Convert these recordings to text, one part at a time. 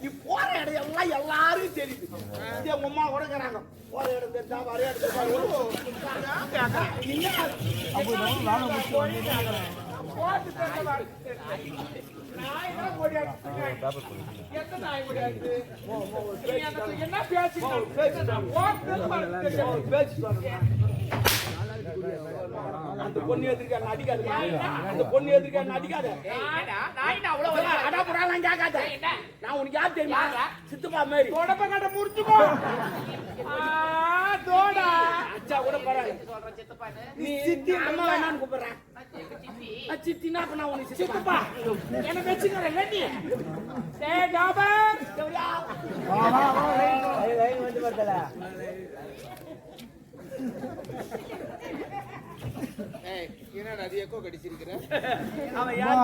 நீ போற இடம் எல்லாம் எல்லாருக்கும் தெரியுது. உங்க அம்மா கூட இருக்கிறாங்க. போற இடம் தெரிஞ்சா வர இடம் என்ன அந்த பொண்ணு எதிர்க்க அடிக்காது. அந்த பொண்ணு எதிர்க்க அடிக்காத. கேட்காத. நான் உனக்கு யார் தெரியுமா? சித்தப்பா மாதிரி உடம்ப கட்ட முடிச்சுக்கோ. அச்சா கூட பரவாயில்ல. நீ சித்தி அம்மா வேணான்னு கூப்பிடுறேன். சித்தினா அப்ப நான் உனக்கு சித்தப்பா என்ன வச்சுக்கிறேன். என்னடா அது எக்கோ கடிச்சிருக்கிற? அவன் யார்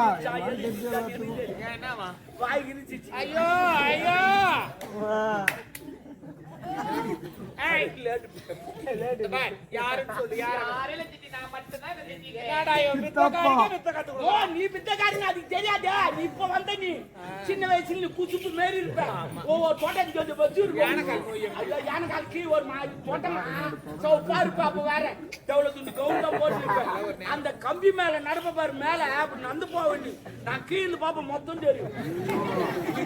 வாய் இருந்துச்சு. ஐயோ ஐயோ யாருன்னு சொல்லு. யாரு நீ பித்தக்காரங்க அதுக்கு தெரியாதே. நீ இப்ப வந்த நீ சின்ன வயசுல நீ குசுப்பு மாரி இருப்ப. ஒவ்வொரு தோட்டத்துக்கு வச்சு யானைக்கால் கீழ் ஒரு தோட்டமா சவுப்பா இருப்ப. அப்ப வேற எவ்வளவு துண்டு கவுண்டா போட்டு அந்த கம்பி மேல நடப்ப பாரு. மேல அப்படி நடந்து போக வேண்டி நான் கீழே பாப்ப மொத்தம் தெரியும்.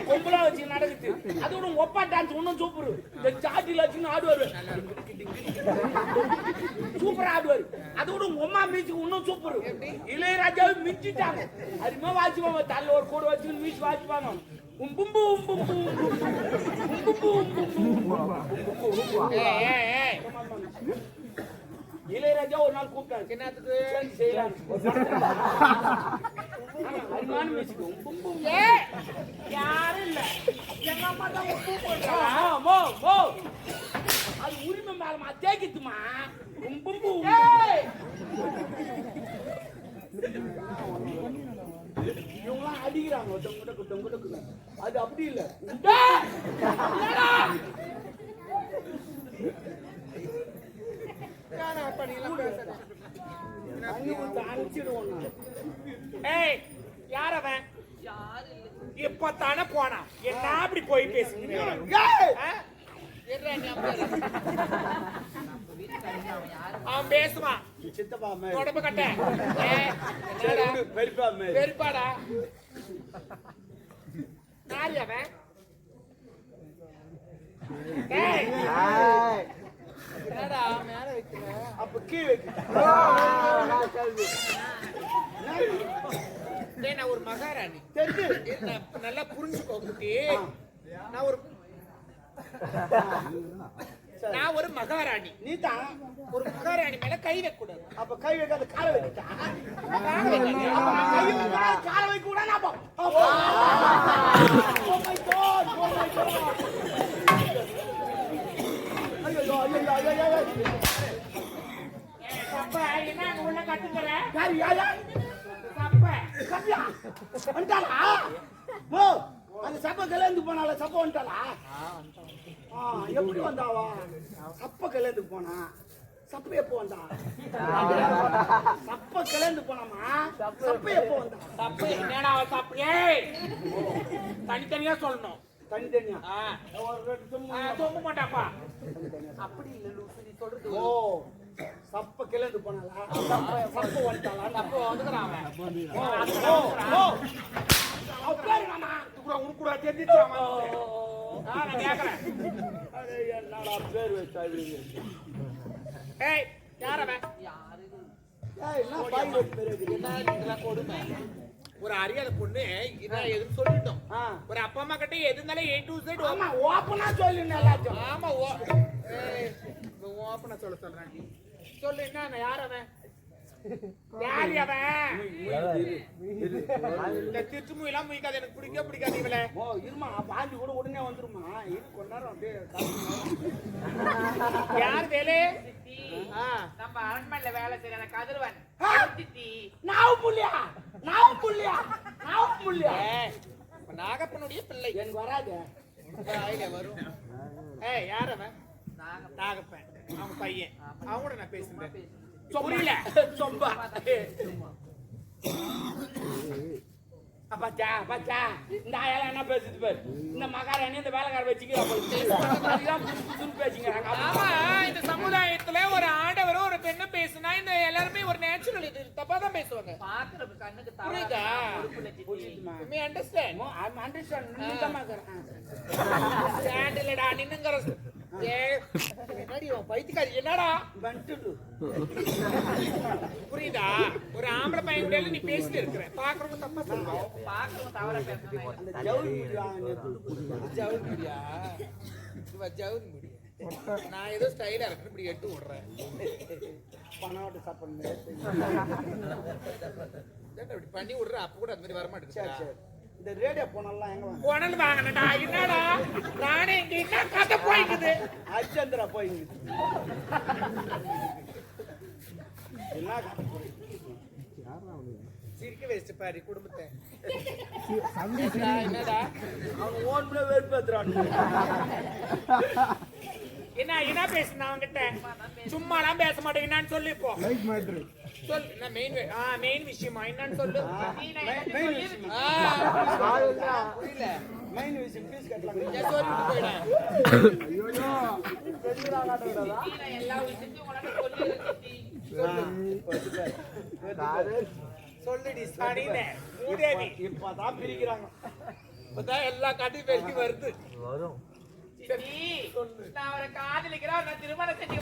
கொம்பலா வச்சு நடக்குது. அதோட ஒப்பா டான்ஸ் இன்னும் சூப்பர். இந்த சாட்டில வச்சு ஆடுவாரு. சூப்பரா ஆடுவாரு. அதோட உமா மீச்சு இன்னும் சூப்பர். இளையராஜாவை மிஞ்சிட்டாங்க. அருமா வாசிப்பாங்க. தள்ள ஒரு கூட வச்சு மீச்சு வாசிப்பாங்க. இளையராஜா ஒரு நாள் கூப்பிட்டாரு. என்னத்துக்கு செய்யலாம்? யாரும் இல்ல. எங்க அம்மா தான் அது உரிமை மேலமா தேக்கித்துமா. இவங்களாம் அடிக்கிறாங்க. அது அப்படி இல்ல. யார் அவன்? இப்பத்தானே போனா. என்ன அப்படி போய் பேசுங்க. அவன் பேசுவான். சித்தப்பா உடம்பு கட்ட வெறுப்பாடா. யாரு அவன்? அப்ப கீழ் நான் ஒரு மகாராணி தெரிஞ்சு நல்லா புரிஞ்சுக்கோ குட்டி. நான் ஒரு மகாராணி. நீ தான் ஒரு மகாராணி மேல கை வைக்க கூடாது. அப்ப கை வைக்காத கால வைக்க. கால வைக்க கூடாது. உள்ள கட்டுக்கிற அந்த சப்ப கல்யாணத்து போனால சப்ப வந்துட்டாளா? எப்படி வந்தாவா? சப்ப கல்யாணத்துக்கு போனா. சப்ப எப்போ வந்தா? சப்ப கல்யாணத்துக்கு போனாமா? சப்ப எப்போ வந்தா? சப்ப என்னடா சப்ப? தனித்தனியா சொல்லணும். தனித்தனியா சொல்ல மாட்டாப்பா. அப்படி இல்ல சொல்றது. ஓ சப்ப கிளந்து போனாலா? சப்ப வந்துட்டாளா? சப்ப வந்துக்கிறான் அவன். உனக்கு கூட தெரிஞ்சிச்சாமா? நான் கேக்குறேன். என்னடா பேர் வச்சா? ஏய் யார் அவன்? ஒரு அறியாத பொண்ணு இதான் எதுன்னு சொல்லிட்டோம். ஒரு அப்பா அம்மா கிட்ட எது இருந்தாலும் A to Z ஓப்பனா சொல்லுங்க எல்லாத்தையும். ஆமா ஓப்பனா சொல்றேன். சொல்லு என்ன யார் அவன்? யார் அவன்? இந்த திருச்சி எல்லாம் முடிக்காது. எனக்கு பிடிக்காது இவள. இருமா பாஞ்சு கூட உடனே வந்துருமா. இது கொஞ்ச நேரம் அப்படியே யார் வேலை? நம்ம அரண்மனையில வேலை செய்யற கதிரவன். நாகப்பனுடைய பிள்ளை. எனக்கு வராது. வரும். யார் அவன்? நாகப்பன். அவங்க பையன். அவங்க கூட நான் பேசுறேன். புரியல. சொம்பா பாச்சா பாச்சா இந்த ஆயால என்ன பேசுது பாரு இந்த மகாராணி இந்த வேலைக்கார வச்சுக்கிறா பேசிக்கிறாங்க. ஆமா இந்த சமுதாயத்துல ஒரு ஆடவரும் ஒரு பெண்ணு பேசுனா இந்த எல்லாருமே ஒரு நேச்சுரல் இது தப்பா தான் பேசுவாங்க. பாக்குறது கண்ணுக்கு புரியுதா? Me understand? ஸ்டாண்டில்லடா நின்னுங்கற என்னடி உன் பைத்தியக்காரி என்னடா புரியுதா? ஒரு ஆம்பளை பையன் கூட நீ பேசிட்டு இருக்கிற பாக்குறவங்க தப்பா சொல்லுவாங்க. பாக்குறது தவறா பேசுறாங்க. ஜவுல் மீடியா இவ ஜவுல் மீடியா நான் ஏதோ ஸ்டைலா இருக்கு இப்படி எட்டு விடுறேன் பணம் சாப்பிடுங்க இப்படி பண்ணி விடுற அப்ப கூட அந்த மாதிரி வர மாட்டேங்குது. இந்த ரேடியோ போனெல்லாம் எங்க போனல் வாங்கினடா என்னடா நானே இங்க என்ன கதை போய்க்குது அச்சந்திரா போயிங்குது என்ன கதை சிரிக்க வச்சு பாரு குடும்பத்தை என்னடா அவன் ஓன் கூட வெறுப்பேத்துறான். என்ன பேசுனா அவங்கிட்ட சும்மாலாம் பேச மாட்டேங்கிறான்னு சொல்லு இப்போ சொல்லு என்ன மெயின் விஷயமா என்னன்னு சொல்லு. புரியல மெயின் விஷயம் பீஸ் கட்டலாம். சொல்லிட்டு போயிடா எல்லா விஷயத்தையும் சொல்லுடி சாணினே மூதேவி இப்பதான் பிரிக்கிறாங்க. இப்பதான் எல்லா காட்டையும் பெருக்கி வருது. நான் அவரை காதலிக்கிறேன் நான் திருமணம் செஞ்சு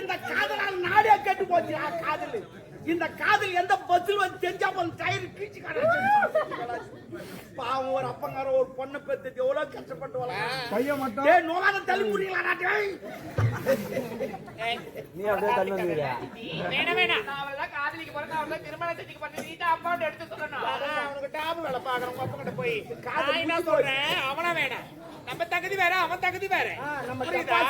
இந்த காதலால் நாடே கெட்டு போச்சு. காதல் இந்த காதல் எந்த பஸ்ஸில் வந்து தெரிஞ்சா டயர் கீழ்ச்சி பாவம் ஒரு அப்பங்கார ஒரு பொண்ணை பெற்று எவ்வளவு கஷ்டப்பட்டு பையன் மட்டும் நோகாத தள்ளி முடியலாம். வேணாம் நான் அவரை காதலிக்க போறேன் அவரை திருமணம் செஞ்சுக்க போறேன் நீட்டா அமௌண்ட் எடுத்து சொல்லணும். அவனுக்கு டாப் வேலை பாக்குறவங்க அப்ப கிட்ட போய் நான் என்ன சொல்றேன் அவனா வேணாம் நம்ம தகுதி வேற அவன் தகுதி வேற புரியுதா?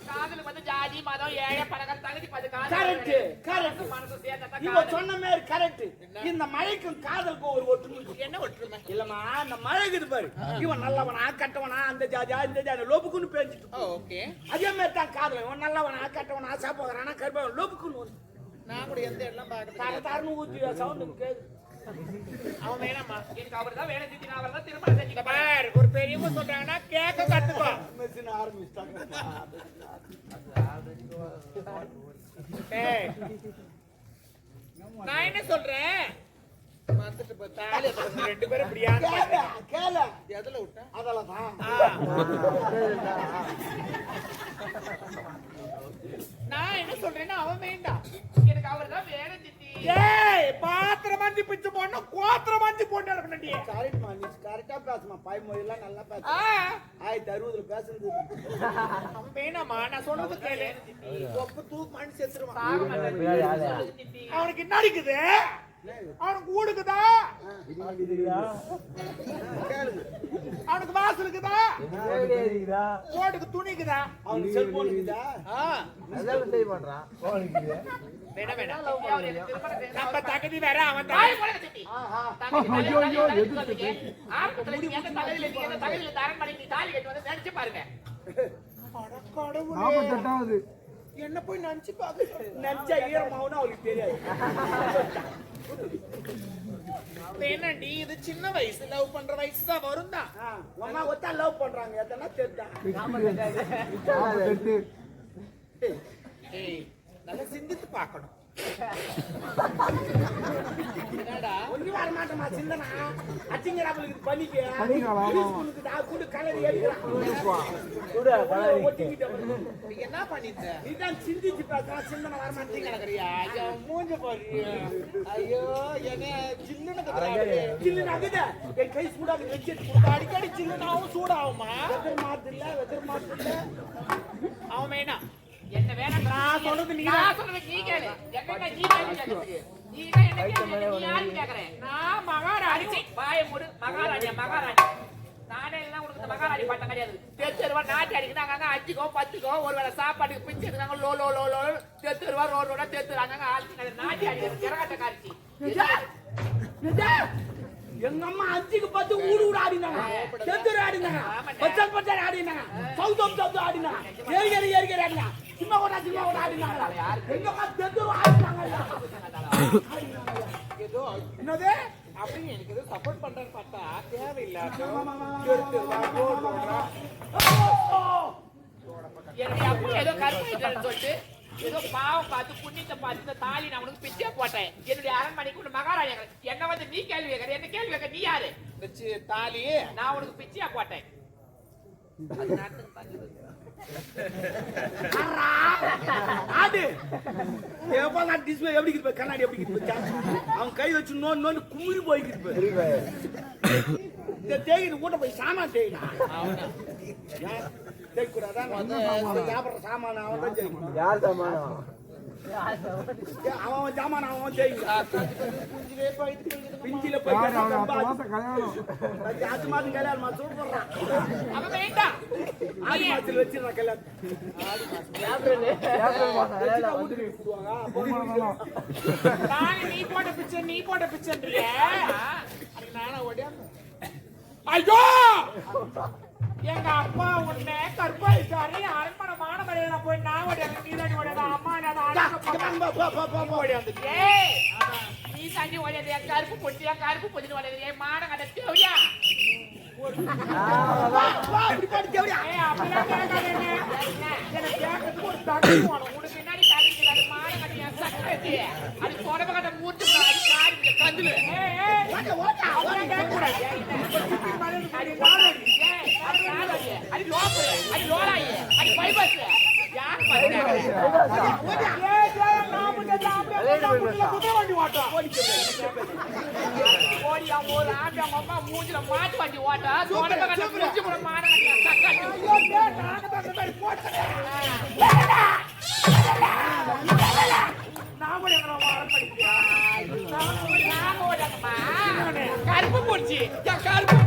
காதலுக்கு வந்து ஜாதி மதம் ஏழை பணக்கார தகுதி பது கரெக்ட் கரெக்ட் மனசு சேர்ந்தா இவ சொன்ன மாதிரி கரெக்ட். இந்த மழைக்கும் காதலுக்கும் ஒரு ஒற்றுமை. என்ன ஒற்றுமை இல்லம்மா அந்த மழை இருக்குது பாரு இவன் நல்லவனா கட்டவனா அந்த ஜாதியா இந்த ஜாதி லோபுக்குன்னு பேஞ்சிட்டு ஓகே அதே மாதிரி தான் காதல் இவன் நல்லவனா கட்டவனா சாப்பாடுறானா கருப்பவன் லோபுக்குன்னு வரும். நான் கூட எந்த எல்லாம் பாக்குறேன் தரத்தாருன்னு ஊத்தி சவுண்ட் கேது. அவன் வேணாமா எனக்கு அவர் தான் வேணும் சித்தி நான் அவர் தான் திருமணம் செஞ்சுக்க பார் ஒரு பெரியவங்க சொல்றாங்கன்னா கேட்க கத்துக்கோ. மெஷின் ஆரம்பிச்சிட்டாங்க. ஏய் நான் என்ன சொல்றேன் வந்துட்டு பார்த்தாலே ரெண்டு பேரும் இப்படியா கேள எதுல விட்டா அதெல்லாம் தான் நான் என்ன சொல்றேன்னா அவன் வேண்டாம் எனக்கு அவர் தான் வேணும் சித்தி. ஏய் பாத்திரம் மஞ்சி பிச்சு போடணும் கோத்திரம் மஞ்சி போட்டு நடக்கணும்டி. கரெக்ட்மா நீ கரெக்டா பேசுமா பாய்மொழியெல்லாம் நல்லா பேச 1060 பேசுறது. அவன் வேணாமா நான் சொல்றது கேளு ஒப்பு தூக்கு மணி செத்துருவான். அவனுக்கு என்ன அடிக்குது அவனுக்கு ஊடுக்குதா அவனுக்கு வாசல் இருக்குதா ஓட்டுக்கு துணிக்குதா அவனுக்கு செல்போன் இருக்குதா வேணா வேணா அவர் எனக்கு திருமணம் செய்யணும். நம்ம தகுதி வேற அவன் தாய் தான் போல சித்தி. ஆரம்பத்துல நீங்க எந்த தகுதியில இருக்கீங்க, எந்த தகுதியில இந்த அரண்மனைக்கு நீ தாலி கட்டி வந்து நினைச்சு பாருங்க. என்ன போய் நினைச்சு பாக்க நினைச்சா ஈரமாவுன்னு அவளுக்கு தெரியாது. என்னடி இது சின்ன வயசு லவ் பண்ற வயசு தான் வரும் தான். அம்மா ஒத்தா லவ் பண்றாங்க எதனா தெரிஞ்சா ஏய் நல்லா சிந்தித்து பார்க்கணும். என்னடா ஒண்ணு வர மாட்டேமா சிந்தனா அச்சிங்கராபுக்கு பண்ணிக்க கூடு கலரி நீ என்ன பண்ணிட்ட நீதான் சிந்திச்சு பேசுறா சிந்தனை வர மாட்டேங்க கிடக்குறியா ஐயோ மூஞ்ச பாரு ஐயோ என்ன சில்லுன்னு சில்லு நகுத என் கை சூடாக வச்சு அடிக்கடி சில்லுனாவும் சூடாகுமா வெதர் மாத்து இல்ல அவன் வேணாம் என்ன வேணாம் நான் சொல்றது நீ நான் சொல்றது நீ கேளு. என்னங்க நீ கேளுங்க. நீ தான் என்ன கேளுங்க. நீ யாரு கேக்குறேன்? நான் மகாராணி வாயை மூடு. மகாராணியா மகாராணி. நானே எல்லாம் உனக்கு இந்த மகாராணி பட்டம் கிடையாது. தெருவா நாட்டி அடிக்குது அங்கங்க 5கோ 10கோ ஒருவேளை சாப்பாட்டுக்கு பிச்சு எடுக்காங்க லோ லோ லோ லோ தெருவா ரோடோட தெரு அங்கங்க ஆளுங்க நாட்டி அடிக்குது கிரகட்ட காரிச்சி. எங்க அம்மா 5க்கு 10 ஊடு ஆடினாங்க தெரு ஆடினாங்க பச்சல் ஆடினாங்க சவுத் ஆடினாங்க ஏரிகரி ஆடினாங்க சின்ன கூட ஆடினாங்க எங்க அம்மா தெரு ஆடினாங்க ஏதோ என்னது அப்படின்னு எனக்கு ஏதோ சப்போர்ட் பண்றேன்னு பார்த்தா தேவையில்லாத எடுத்து வா, ரோடு ரோடா. என்னுடைய அப்பா ஏதோ கருப்பாயிட்டான்னு சொல்லிட்டு ஏதோ பாவம் பார்த்து புண்ணியத்தை பார்த்து இந்த தாலி நான் உனக்கு பிச்சை போட்டேன். என்னுடைய அரண்மனைக்கு உள்ள மகாராஜா என்ன வந்து நீ கேள்வி கேட்கற, என்ன கேள்வி கேட்க, நீ யாரு? தாலி நான் உனக்கு பிச்சையா போட்டேன். ஆடு எப்ப டிஸ்பிளே எப்படி இருக்கு கண்ணாடி எப்படி இருக்கு அவன் கை வச்சு நோண்டு குமிரி போய்க்கிட்டு இந்த தேய்க்கு கூட போய் சாமான் தேய்டா தேய்க்கூடாதான் சாப்பிட்ற சாமான அவன் தான் செய்யணும். யார் சாமானம் அவன் ஜாமான அவன் தேய்க்கிறான் பிஞ்சில போய் ஆத்து மாதம் கல்யாணம் சூப்பர்றான் அவன் வேண்டாம். ஆடி மாசத்துல வச்சிருந்தான் கல்யாணம் நீ போட்ட பிச்சைன்றிய நானா ஓடியாங்க. ஐயோ எங்க அப்பா உன்னை கற்பாயிட்டாரு அரண்மனை மாணவரையில போய் நான் ஓடியாங்க. நீ தாண்டி ஓடியாங்க. அம்மா ஓடியாந்து நீ தண்ணி ஓடியது என் கருப்பு பொட்டின்னு ஓடியது என் மான கட்ட தேவையா? அப்படிலாம் கேட்காதீங்க. எனக்கு கேட்கறதுக்கு ஒரு தகுதி வேணும். உனக்கு பின்னாடி தகுதி அது மான கட்ட என் சக்கரத்து அது தொடர்பு கட்ட மூட்டு அது காரி கந்துல அப்படிலாம் கேட்கக்கூடாது. அது லோக்கல் அது லோலாயி அது பைபஸ் யார் வண்டி ஓட்டம் ஓடி அவங்க ஒரு ஆம்பி அவங்க அம்மா மூஞ்சில மாட்டு வண்டி ஓட்ட தொடர்பு கட்ட மூஞ்சி கூட மான கட்ட கருப்பு போச்சு கருப்பு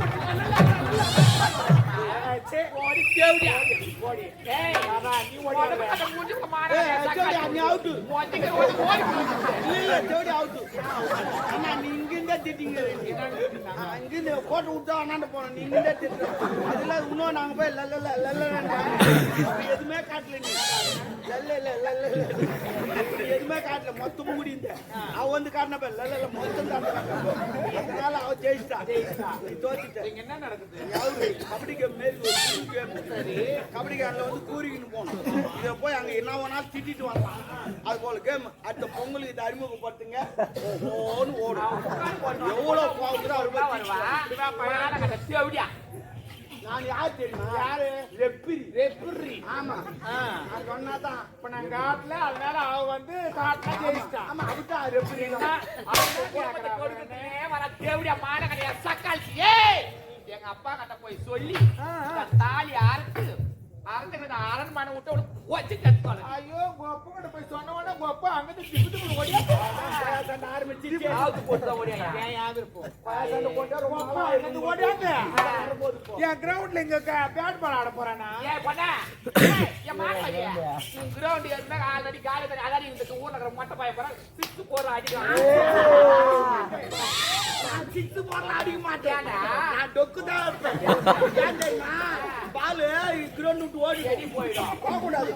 கோட்டை விட்டா அண்ணாண்டு போனோம் நீங்க அதுல இன்னும் நாங்க போய் எதுவுமே காட்டல நீ எதுவுமே காட்டல மொத்தமும் முடிந்த அவ வந்து காட்டினப்ப மொத்தம் அதனால அவ ஜெயிச்சிட்டா நீ தோச்சிட்ட. என்ன நடக்குது? கபடி கேம் மாரி ஒரு கேம். கபடி கேம்ல வந்து கூறிக்கின்னு போனோம். இதை போய் அங்க என்ன வேணாலும் திட்டிட்டு வரலாம். அது போல கேம் அடுத்த பொங்கலுக்கு இதை அறிமுகப்படுத்துங்க ஓன்னு ஓடும். எவ்வளவு கோவத்துல அவர் நான் யார் தெரியுமா? யாரு? ரெப்பிரி. ஆமா அது சொன்னாதான் இப்ப நான் காட்டுல அதனால அவ வந்து காட்டுல ஜெயிச்சிட்டா. ஆமா அதுதான் ரெப்பிரி. எங்க அப்பா கிட்ட போய் சொல்லி தாலி அறுத்துக்கிற அரண்மனை விட்டு வச்சு கத்துவாங்க. ஐயோ கொப்ப கிட்ட போய் சொன்ன உடனே கொப்ப அங்கிட்டு திப்பு ஓடியா ஆரம்பிச்சு போட்டுதான் ஓடியா என் கிரவுண்ட்ல இங்க பேட் பால் ஆட போறானா? ஏன் பண்ண என் மாட்டாங்க கிரவுண்ட் இருந்தா ஆல்ரெடி காலை தண்ணி அதாடி இந்த ஊர்ல இருக்கிற மொட்டை பாய போற சிக்ஸ் போற அடிக்கலாம். சிக்ஸ் போடலாம் அடிக்க மாட்டேன். நான் டொக்கு தான் இருப்பேன். ஏன் தெரியுமா? பால் கிரவுண்ட் விட்டு ஓடி போயிடும். போகக்கூடாது.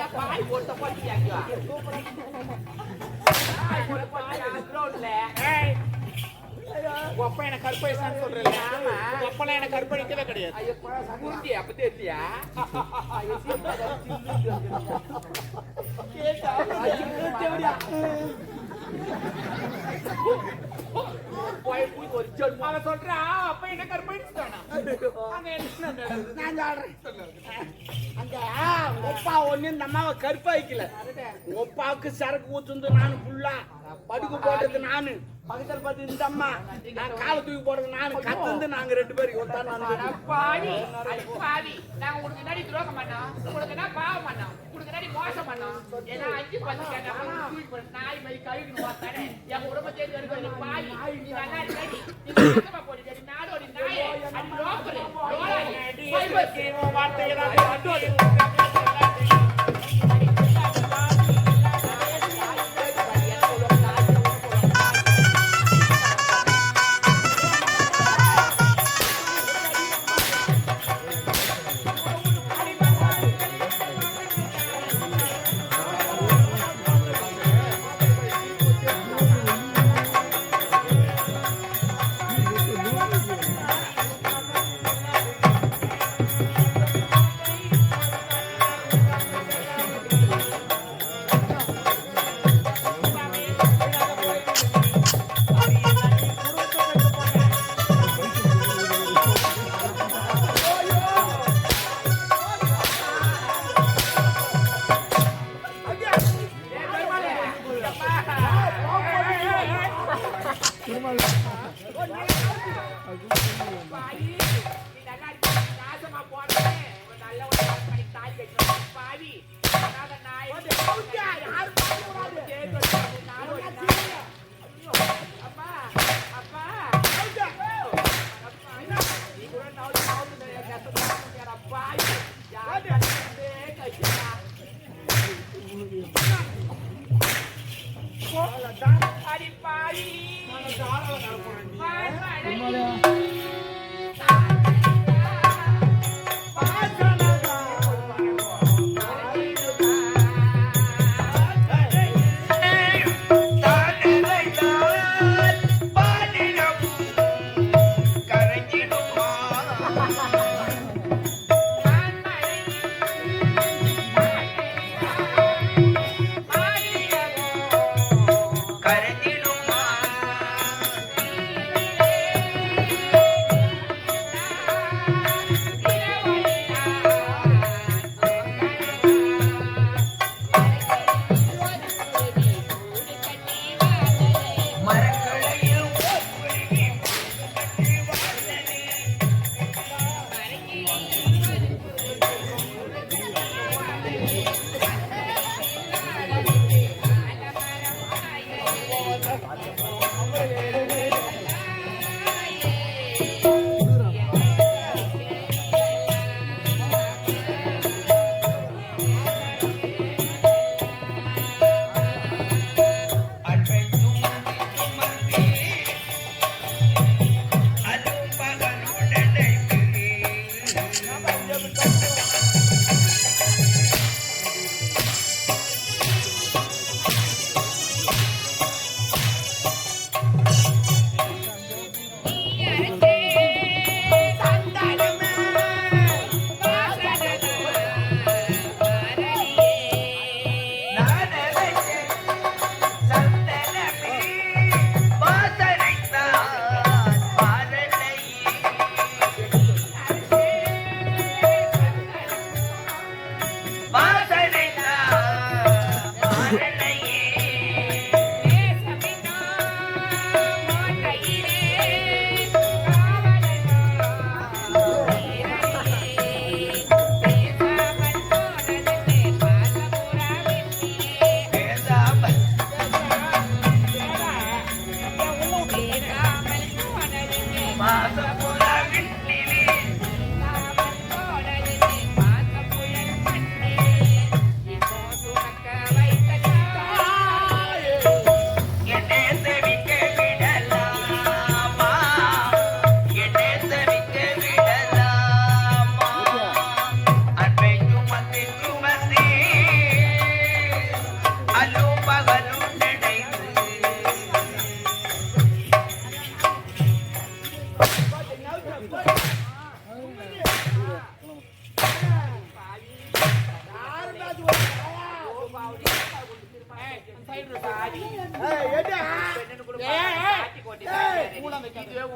என் பாய் போட்ட போட்டியா கிரவுண்ட்ல கொப்ப எனக்கு கற்பழிச்சான்னு சொல்றேன். கொப்பெல்லாம் எனக்கு கற்பழிக்கவே கிடையாது. குருந்தியா அப்ப தெரியா அவன் சொல்றான் அப்ப என்ன கற்பழிச்சுட்டானா? அந்த ஒப்பா ஒண்ணு இந்த அம்மாவை கருப்பாய்க்கல. ஒப்பாவுக்கு சரக்கு ஊத்துந்து நானு ஃபுல்லா படுக்கு போட்டது நானு பக்கத்துல பார்த்து இந்த அம்மா நான் காலை தூக்கி போடுறது நானு கத்துந்து நாங்க ரெண்டு பேரும் பாவி பாவி நாங்க உனக்கு முன்னாடி துரோகம் பண்ணோம், உனக்கு என்ன பாவம் பண்ணோம், உனக்கு முன்னாடி மோசம் பண்ணோம். ஏன்னா 5-10 நாய் மாதிரி கழுவி வாத்தானே என் குடும்பத்தை எடுக்க பாவி நீ நல்லா இருக்கி நீ போட்டு நாடோடி நாயே அது லோக்கல் பாவி நீ நல்லா இருக்க நாசமா போனே நல்ல ஒரு பண்ணி தாய் கட்டணும் பாவி அனாத நாய் அவுட்டா யார் பாக்க கூடாது அப்பா அப்பா அவுட்டா நீ கூட நாவுது கஷ்டப்பட்டு பாவி யார் கஷ்டப்பட்டு அடி பாவி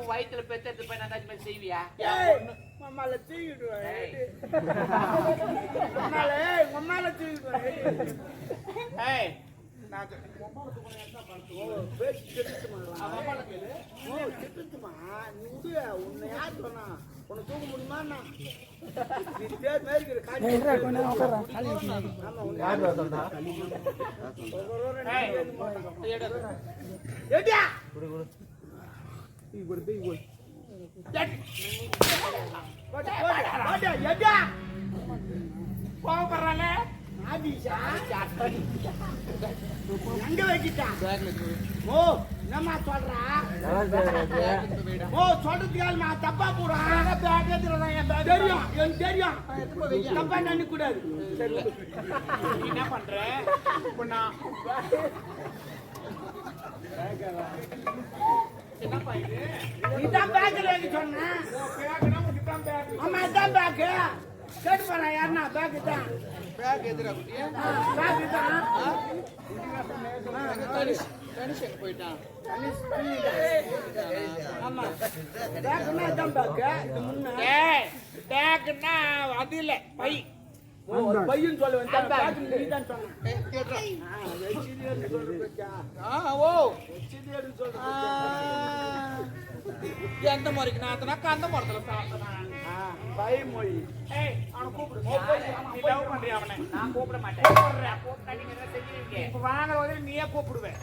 வயிற்றுல பெத்தெடுத்து போய் நான் செய்வியா மம்மால தூக்கிடுவேன் மம்மால தூக்கிடுவேன் உன்னை யார் சொன்னா உன்னை தூக்க முடியுமா கோவப்படுறாங்க எங்க வைக்கிட்டா ஓ என்னம்மா சொல்றா ஓ சொல்றதுக்கு தப்பா போறான் தெரியும் எனக்கு தெரியும் தப்பா நினைக்க கூடாது என்ன பண்ற இப்ப நான் என்னப்பா இது இதான் பேக்கல சொன்னேன் ஆமா இதான் பேக்கு கேட்டு போறேன் யாருன்னா பேக்கு தான் பேக் எதிரா பேக்கு தான் கணிஷன் போயிட்டான் ஆமா பேக்குன்னா இதான் பேக்கு இது முன்ன பேக்குன்னா அது இல்ல பை பையன் சொல்ல வந்தேன் பேக்கு நீதான் சொன்னேன் ஓ எந்த முறைக்கு நாத்தனா கந்த மரத்துல சாப்பிட்டனா பயமொழி ஏய் அவனை கூப்பிடு நீ லவ் பண்றியா அவனை நான் கூப்பிட மாட்டேன் நான் கூப்பிட்டா நீங்க என்ன செஞ்சுருவீங்க இப்ப வாங்குற வகையில நீயே கூப்பிடுவேன்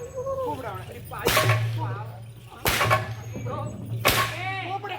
கூப்பிடு அவனை இப்ப ஐயோ. bro. ஏய், கூப்பிடு